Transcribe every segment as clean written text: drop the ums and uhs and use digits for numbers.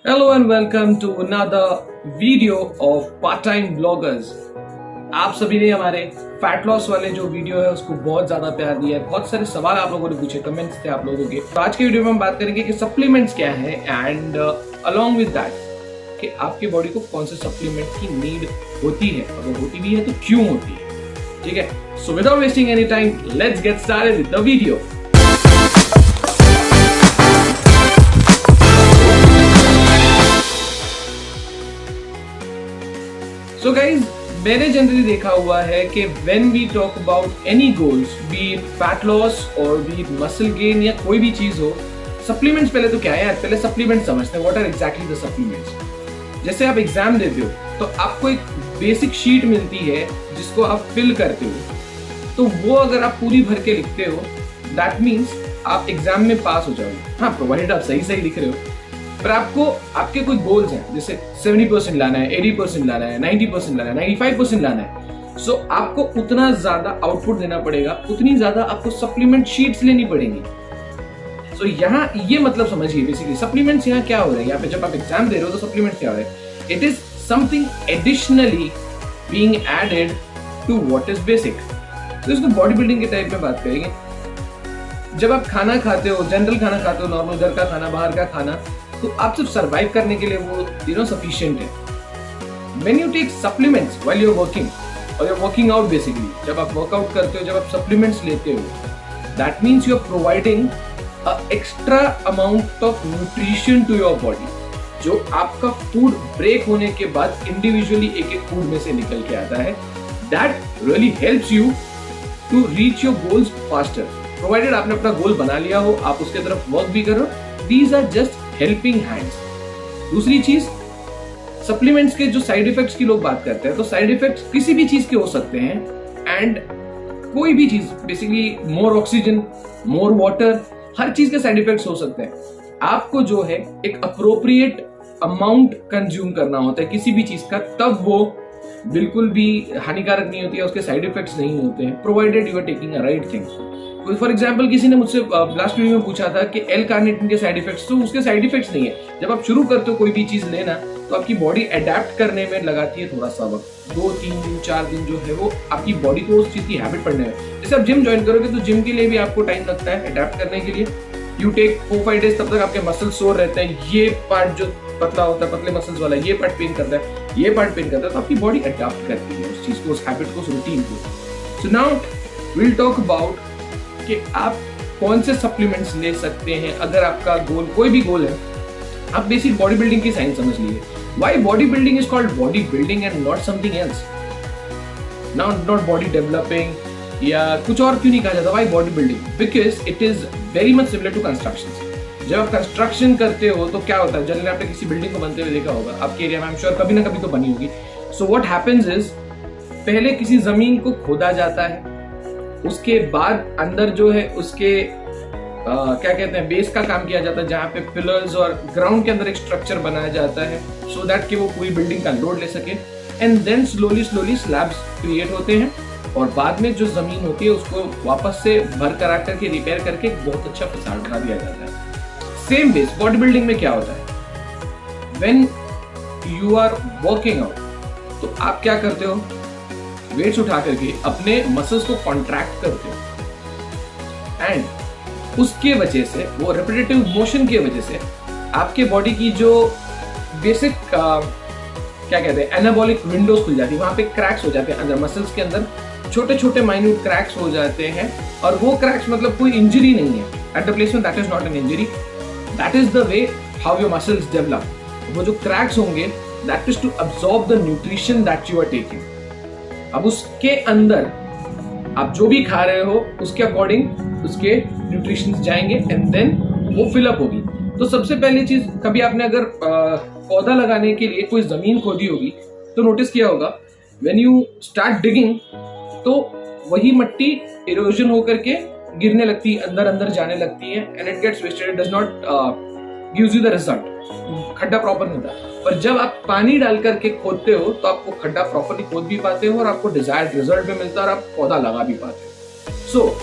Hello and welcome to another video of part-time bloggers। आप सभी ने हमारे फैट लॉस वाले जो वीडियो है उसको बहुत ज्यादा प्यार दिया है। बहुत सारे सवाल आप लोगों ने पूछे, कमेंट्स थे आप लोगों के। तो आज के वीडियो में हम बात करेंगे कि सप्लीमेंट्स क्या है एंड अलोंग विद दैट कि आपकी बॉडी को कौन से सप्लीमेंट की नीड होती है, अगर होती भी है तो क्यों होती है। ठीक है, so without wasting any time let's get started with the video. So guys, मैंने जनरली देखा हुआ है कि when we talk about any goals, be it fat loss or be it muscle gain या कोई भी चीज हो, सप्लीमेंट्स पहले तो क्या है यार, पहले सप्लीमेंट समझते हैं। What are exactly the supplements? जैसे आप एग्जाम देते हो तो आपको एक बेसिक शीट मिलती है जिसको आप फिल करते हो, तो वो अगर आप पूरी भर के लिखते हो दैट मीन्स आप एग्जाम में पास हो जाओगे। हाँ, प्रोवाइडेड आप सही लिख रहे हो, पर आपको आपके कोई गोल्स हैं, जैसे 70% लाना है, 80% लाना है, 90% लाना है, 95% लाना है। सो आपको उतना ज्यादा आउटपुट देना पड़ेगा, उतनी ज्यादा आपको सप्लीमेंट शीट्स लेनी पड़ेंगी। सो यहाँ ये मतलब समझिए, बेसिकली सप्लीमेंट्स यहाँ क्या हो रहा है। यहाँ पे जब आप एग्जाम दे रहे हो तो सप्लीमेंट क्या हो रहा है, it is something additionally being added to what is basic. तो इसको बॉडी बिल्डिंग के टाइप में बात करेंगे। जब आप खाना खाते हो, जनरल खाना खाते हो, नॉर्मल घर का खाना, बाहर का खाना, तो आप सिर्फ सरवाइव करने के लिए वो सफिशिएंट है। When you take supplements while you're working or you're working out basically, जब आप वर्कआउट करते हो, जब आप सप्लीमेंट्स लेते हो, that means you're providing a extra amount of nutrition to your body, जो आपका फूड ब्रेक होने के बाद इंडिविजुअली एक फूड में से निकल के आता है। That really helps you to reach your goals faster, provided आपने अपना गोल बना लिया हो, आप उसके तरफ वर्क भी करो। These are just helping hands. दूसरी चीज, सप्लीमेंट्स के जो साइड इफेक्ट्स की लोग बात करते हैं, तो साइड इफेक्ट्स किसी भी चीज के हो सकते हैं एंड कोई भी चीज, basically more oxygen, more water, हर चीज के साइड इफेक्ट्स हो सकते हैं। आपको जो है एक अप्रोप्रिएट अमाउंट कंज्यूम करना होता है किसी भी चीज का, तब वो बिल्कुल भी हानिकारक नहीं होती है, उसके साइड इफेक्ट्स नहीं होते हैं, provided you are taking a right thing. For example, किसी ने मुझसे लास्ट वीडियो में पूछा था कि एल कार्निटिन के साइड इफेक्ट्स, तो उसके साइड इफेक्ट्स नहीं है। जब आप शुरू करते हो कोई भी चीज लेना, तो आपकी बॉडी अडेप्ट करने में लगाती है थोड़ा सा वक्त, 2-3 दिन 4 दिन जो है वो आपकी बॉडी को उस चीज की हैबिट पड़ने में। जैसे आप जिम ज्वाइन करोगे तो जिम के लिए भी आपको टाइम लगता है अडेप्ट करने के लिए। यू टेक 4-5 डेज, तब तक आपके मसल सोर रहते हैं, ये पार्ट जो पतला होता है, पतले मसल्स वाला, ये पार्ट पेन करता है, ये पार्ट पेन करता है, तो आपकी बॉडी अडेप्ट करती है उस चीज को, उस हैबिट को, उस रूटीन को। So now will talk about कि आप कौन से सप्लीमेंट्स ले सकते हैं अगर आपका गोल, कोई भी गोल है। आप बेसिक बॉडी बिल्डिंग की साइंस समझ लीजिए। Why body building is called body building and not something else, not body developing या कुछ और क्यों नहीं कहा जाता। Why body building? Because it is very much similar to construction. जब आप कंस्ट्रक्शन करते हो तो क्या होता है, जनरली आपने किसी बिल्डिंग को बनते हुए देखा होगा, आपके एरिया में आई एम श्योर कभी ना कभी तो बनी होगी। सो व्हाट हैपेंस इज, पहले किसी जमीन को खोदा जाता है, उसके बाद अंदर जो है उसके क्या कहते हैं, बेस का काम किया जाता है, जहाँ पे पिलर्स और ग्राउंड के अंदर एक स्ट्रक्चर बनाया जाता है सो दैट कि वो पूरी बिल्डिंग का लोड ले सके। And then slowly slabs create होते हैं, और बाद में जो जमीन होती है उसको वापस से भर करा करके रिपेयर करके बहुत अच्छा फसाड बना दिया जाता है। सेम बेस बॉडी बिल्डिंग में क्या होता है, when you are working out, तो आप क्या करते हो, वेट्स उठा करके अपने मसल्स को कॉन्ट्रैक्ट करते हो, एंड उसके वजह से, वो रिपीटेटिव मोशन की वजह से आपके बॉडी की जो बेसिक क्या कहते हैं, एनाबॉलिक विंडोज खुल जाती है, वहां पे क्रैक्स हो जाते हैं अंदर मसल्स के अंदर, छोटे छोटे माइन्यूट क्रैक्स हो जाते हैं। और वो क्रैक्स मतलब कोई इंजरी नहीं है, एट द प्लेस में that is not an injury, that is the way how your muscles develop. वो जो क्रैक्स होंगे that is to absorb the nutrition that you are taking. अब उसके अंदर आप जो भी खा रहे हो उसके अकॉर्डिंग उसके न्यूट्रिशन जाएंगे एंड देन वो फिलअप होगी। तो सबसे पहली चीज, कभी आपने अगर पौधा लगाने के लिए कोई जमीन खोदी होगी तो नोटिस किया होगा, व्हेन यू स्टार्ट डिगिंग तो वही मट्टी इरोजन होकर के गिरने लगती है, अंदर जाने लगती है, and it gets wasted, it does not gives you the result, खड्डा प्रॉपर नहीं होता। पर जब आप पानी डाल करके खोदते हो तो आपको खड्डा प्रॉपरली खोद भी पाते हो और आपको डिजायर्ड रिजल्ट भी मिलता है और आप पौधा लगा भी पाते हो। सो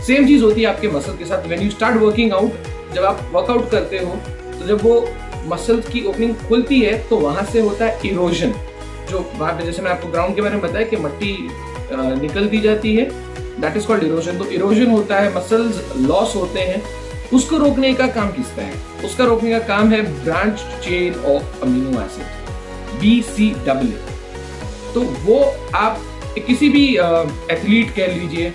सेम चीज होती है आपके मसल के साथ। When you start working out, जब आप वर्कआउट करते हो तो जब वो मसल्स की ओपनिंग खुलती है तो वहां से होता है इरोजन, जो वहां पे जैसे मैं आपको ग्राउंड के बारे में बताया कि मिट्टी निकल दी जाती है, दैट इज कॉल्ड इरोजन। तो इरोजन होता है, मसल्स लॉस होते हैं, उसको रोकने का काम किसका है? उसका रोकने का काम है branch chain of amino acid, BCAA। तो वो आप किसी भी एथलीट कह लीजिए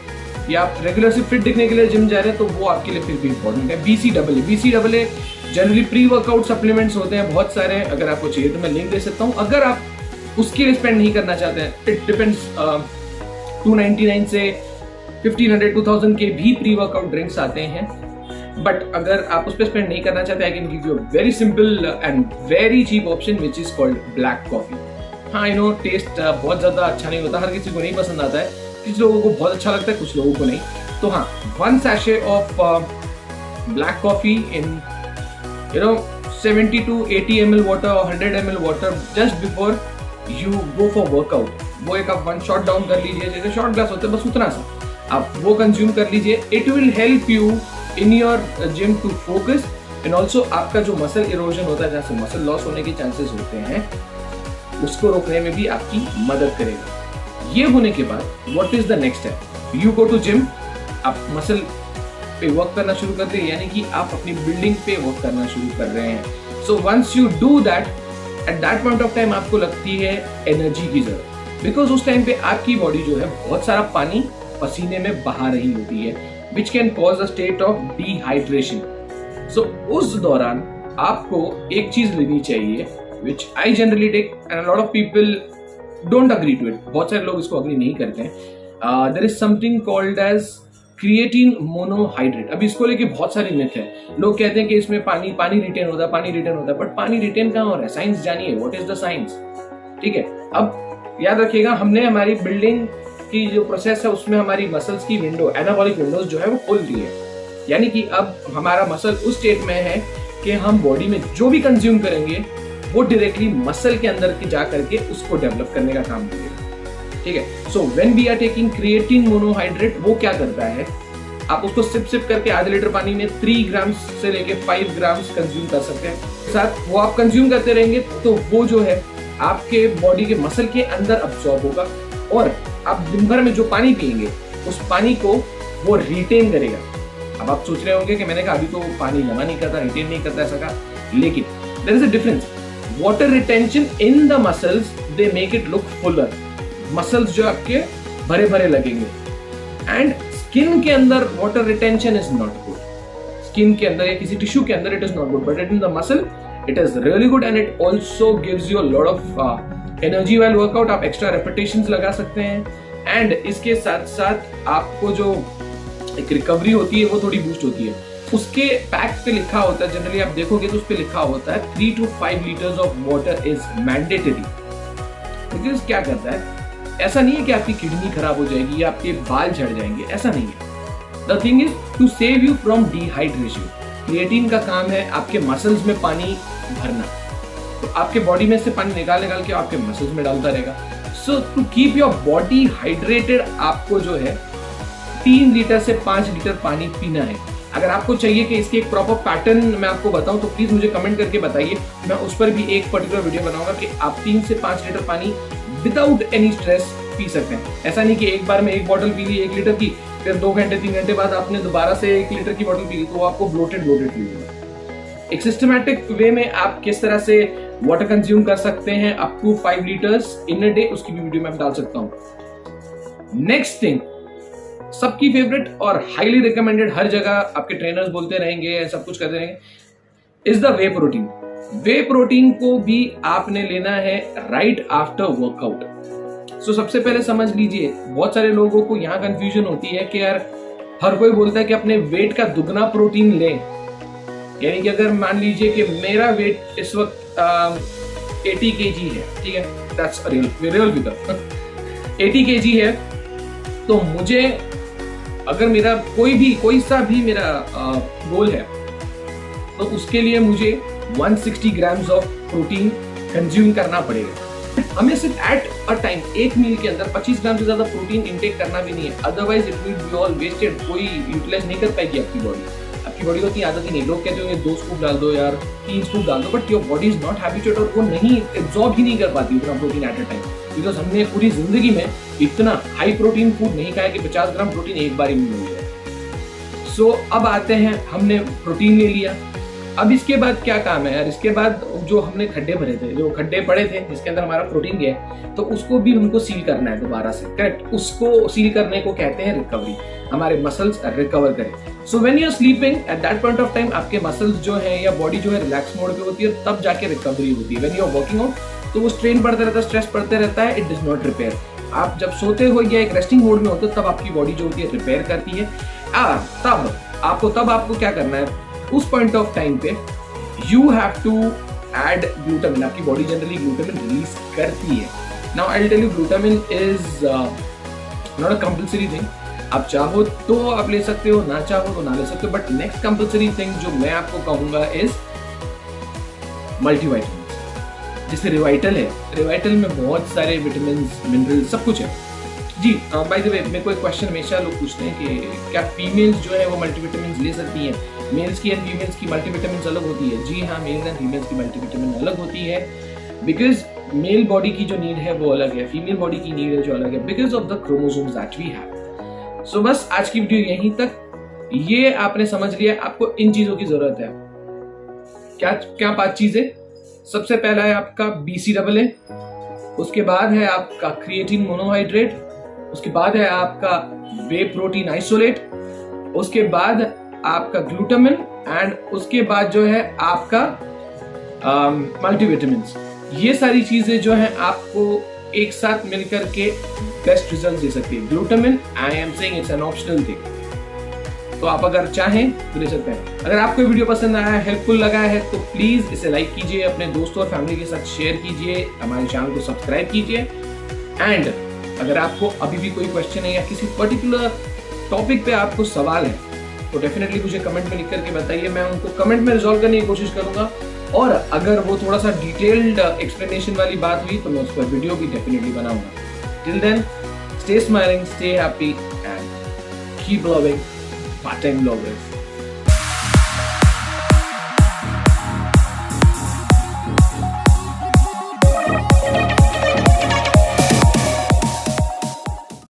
या आप रेगुलर से फिट दिखने के लिए जिम जा रहे हैं तो वो आपके लिए फिर भी इंपॉर्टेंट है। BCAA generally pre workout supplements होते हैं बहुत सारे, अगर आपको चाहिए तो मैं लिंक दे सकता हूँ। अगर आप उसके लिए स्पेंड नहीं करना चाहते हैं, इट डिपेंड्स, 299 से 1500 2000 के भी प्री वर्कआउट ड्रिंक्स आते हैं, बट अगर आप उस पर स्पेंड नहीं करना चाहते, I can give you a very simple and very cheap option which is called black coffee. हाँ, यू नो टेस्ट बहुत ज्यादा अच्छा नहीं होता, हर किसी को नहीं पसंद आता है, कुछ लोगों को बहुत अच्छा लगता है, कुछ लोगों को नहीं। तो हाँ, 1 sachet of black coffee in 70 to 80 ml water और 100 ml water just before you go for workout, वो एक आप 1 शॉट डाउन कर लीजिए, जैसे शॉट ग्लास होते हैं बस उतना सा आप वो कंज्यूम कर लीजिए। It will help you in your gym to focus and also आपका जो मसल इरोजन होता है, जहाँ से मसल लॉस होने के चांसेस होते हैं, उसको रोकने में भी आपकी मदद करेगा। ये होने के बाद what is the next step? You go to gym, आप मसल पे वर्क करना शुरू करते हैं, यानी कि आप अपनी बिल्डिंग पे वर्क करना शुरू कर रहे हैं। So once you do that, at that point of time आपको लगती है एनर्जी की जरूरत, बिकॉज उस टाइम पे आपकी बॉडी जो है बहुत सारा पानी पसीने में बहा रही होती है, which can cause a state of dehydration. So उस दौरान आपको एक चीज लेनी चाहिए, which I generally take and a lot of people don't agree to it, बहुत सारे लोग इसको अग्री नहीं करते हैं। There is something called as creatine monohydrate. अभी इसको लेके बहुत सारे मिथ है, लोग कहते हैं कि इसमें पानी रिटेन होता है, बट पानी रिटेन कहाँ हो रहा है? साइंस जानिए, व्हाट इज द साइंस, ठीक है। अब याद रखिएगा, हमने हमारी बिल्डिंग की जो प्रोसेस है उसमें हमारी मसल्स की विंडो, एनाबॉलिक विंडोज जो है वो खोल दी है, यानी कि अब हमारा मसल उस स्टेट में है कि हम बॉडी में जो भी कंज्यूम करेंगे वो डायरेक्टली मसल के अंदर के जा करके उसको डेवलप करने का काम करेगा, ठीक है। So when we are taking creatine monohydrate, वो क्या करता है, आप उसको सिप करके आधे लीटर पानी में 3 ग्राम्स से लेके 5 ग्राम्स कंज्यूम कर सकते हैं। साथ वो आप कंज्यूम करते रहेंगे तो वो जो है आपके बॉडी के मसल के अंदर अब्सॉर्ब होगा, और आप दिन भर में जो पानी पिएंगे उस पानी को वो रिटेन करेगा। अब आप सोच रहे होंगे कि मैंने कहा अभी तो पानी जमा नहीं करता, रिटेन नहीं करता ऐसा कहा, लेकिन there is a difference. Water retention in the muscles, they make it look fuller, muscles जो आपके भरे भरे लगेंगे, एंड स्किन के अंदर water retention is not good, skin के अंदर या किसी टिश्यू के अंदर it is not good, but in the muscle it is really good and it also gives you a lot of energy while workout. आप extra repetitions लगा सकते हैं, एंड इसके साथ साथ आपको जो एक रिकवरी होती है वो थोड़ी बूस्ट होती है। उसके पैक पे लिखा होता है, जनरली आप देखोगे तो उस पे लिखा होता है 3 to 5 litres of water is mandatory. Because क्या करता है, ऐसा नहीं है कि आपकी किडनी खराब हो जाएगी या आपके बाल झड़ जाएंगे, ऐसा नहीं है। The thing is to save you from dehydration. Creatine का काम है आपके मसल्स में पानी भरना, तो आपके बॉडी में से पानी निकाल के आपके मसल्स में डालता रहेगा। So to keep your body hydrated, आपको जो है 3 लीटर से 5 लीटर पानी पीना है। अगर आपको चाहिए कि इसके एक प्रॉपर पैटर्न मैं आपको बताऊं तो प्लीज मुझे कमेंट करके बताइए, मैं उस पर भी एक पर्टिकुलर वीडियो बनाऊंगा कि आप 3 से 5 लीटर पानी विदाउट एनी स्ट्रेस पी सकते हैं। ऐसा नहीं कि एक बार में एक बॉटल पी ली 1 लीटर की, फिर 2 घंटे 3 घंटे बाद आपने दोबारा से 1 लीटर की बॉटल पी ली, तो वो आपको ब्लोटेड फील होगा। एक सिस्टमैटिक वे में आप किस तरह से वाटर कंज्यूम कर सकते हैं up to 5 litres in a day, उसकी भी वीडियो मैं डाल सकता हूं। नेक्स्ट थिंग, सबकी फेवरेट और हाईली रिकमेंडेड, हर जगह आपके ट्रेनर्स बोलते रहेंगे, सब कुछ करते रहेंगे, is the whey protein. Whey protein को भी आपने लेना है राइट आफ्टर वर्कआउट। सो सबसे पहले समझ लीजिए, बहुत सारे लोगों को यहाँ कंफ्यूजन होती है कि यार हर कोई बोलता है कि अपने वेट का दुगना प्रोटीन लें, यानी कि अगर मान लीजिए कि मेरा वेट इस वक्त 80 kg है, ठीक है, दैट्स रियल फिगर 80 kg है, तो मुझे अगर मेरा कोई सा भी मेरा गोल है तो उसके लिए मुझे 160 ग्राम्स ऑफ प्रोटीन कंज्यूम करना पड़ेगा। हमें सिर्फ एट अ टाइम एक मील के अंदर 25 ग्राम से ज्यादा प्रोटीन इंटेक करना भी नहीं है, otherwise it will be all wasted, कोई यूटिलाइज नहीं कर पाएगी आपकी बॉडी। आपकी बॉडी को इतनी आदत ही नहीं, लोग कहते होंगे 2 स्कूप डाल दो यार, 3 स्कूप डाल दो, but your body is not habituated और वो नहीं एब्जॉर्ब ही नहीं कर पाती उतना protein at a time, because हमने पूरी जिंदगी में इतना हाई प्रोटीन फूड नहीं खाया कि 50 ग्राम प्रोटीन एक बार ही मिल जाए। सो अब आते हैं, हमने प्रोटीन ले लिया, अब इसके बाद क्या काम है यार, इसके बाद जो हमने खड्डे भरे थे, जो खड्डे पड़े थे जिसके अंदर हमारा प्रोटीन गया, तो उसको भी हमको सील करना है दोबारा से, करेक्ट। उसको सील करने को कहते हैं रिकवरी, हमारे मसल्स रिकवर करें। So when you are sleeping at that point of time आपके मसल्स जो है या बॉडी जो है रिलैक्स मोड पे होती है, तब जाके रिकवरी होती है। When you are working out तो वो स्ट्रेन पड़ता रहता है, स्ट्रेस पड़ते रहता है, इट डज नॉट रिपेयर। आप जब सोते हो या एक रेस्टिंग मोड में होते हो तब आपकी बॉडी जो होती है रिपेयर करती है। तब आपको क्या करना है, उस पॉइंट ऑफ टाइम पे you have to add glutamine, आपकी बॉडी जनरली ग्लूटामिन रिलीज करती है। Now I'll tell you glutamine is not a compulsory thing, आप चाहो तो आप ले सकते हो, ना चाहो तो ना ले सकते हो, बट नेक्स्ट कंपल्सरी थिंग जो मैं आपको कहूंगा इज मल्टीविटामिन। जैसे रिवाइटल है, रिवाइटल में बहुत सारे विटामिन मिनरल सब कुछ है जी। बाय द वे मेरे को एक क्वेश्चन हमेशा लोग पूछते हैं कि क्या फीमेल्स जो है वो मल्टीविटामिन ले सकती हैं, मेल्स की एंड फीमेल्स की मल्टीविटामिन अलग होती है? जी हाँ, मेल्स एंड फीमेल्स की मल्टीविटामिन अलग होती है, बिकॉज मेल बॉडी की जो नीड है वो अलग है, फीमेल बॉडी की नीड है जो अलग है, because of the chromosomes that we have. So बस आज की वीडियो यहीं तक, ये आपने समझ लिया आपको इन चीजों की जरूरत है। क्या 5 चीजें? सबसे पहला है आपका BCAA, उसके बाद है आपका क्रिएटिन मोनोहाइड्रेट, उसके बाद है आपका वे प्रोटीन आइसोलेट, उसके बाद आपका ग्लूटामिन, एंड उसके बाद जो है आपका मल्टीविटामिन्स। ये सारी चीजें जो है आपको एक साथ मिलकर के बेस्ट रिजल्ट दे सकती है। Glutamine, I am saying it's an optional thing, तो आप अगर चाहें तो ले सकते हैं। अगर आपको वीडियो पसंद आया है, हेल्पफुल लगा है, तो प्लीज इसे लाइक कीजिए, अपने दोस्तों और फैमिली के साथ शेयर कीजिए, हमारे चैनल को सब्सक्राइब कीजिए, एंड अगर आपको अभी भी कोई क्वेश्चन है या किसी पर्टिकुलर टॉपिक पे आपको सवाल है तो डेफिनेटली मुझे कमेंट में लिख करके बताइए, मैं उनको कमेंट में रिजॉल्व करने की कोशिश करूंगा। और अगर वो थोड़ा सा डिटेल्ड एक्सप्लेनेशन वाली बात हुई तो मैं उस पर वीडियो भी डेफिनेटली बनाऊंगा। Till then, stay smiling, stay happy and keep loving part time bloggers.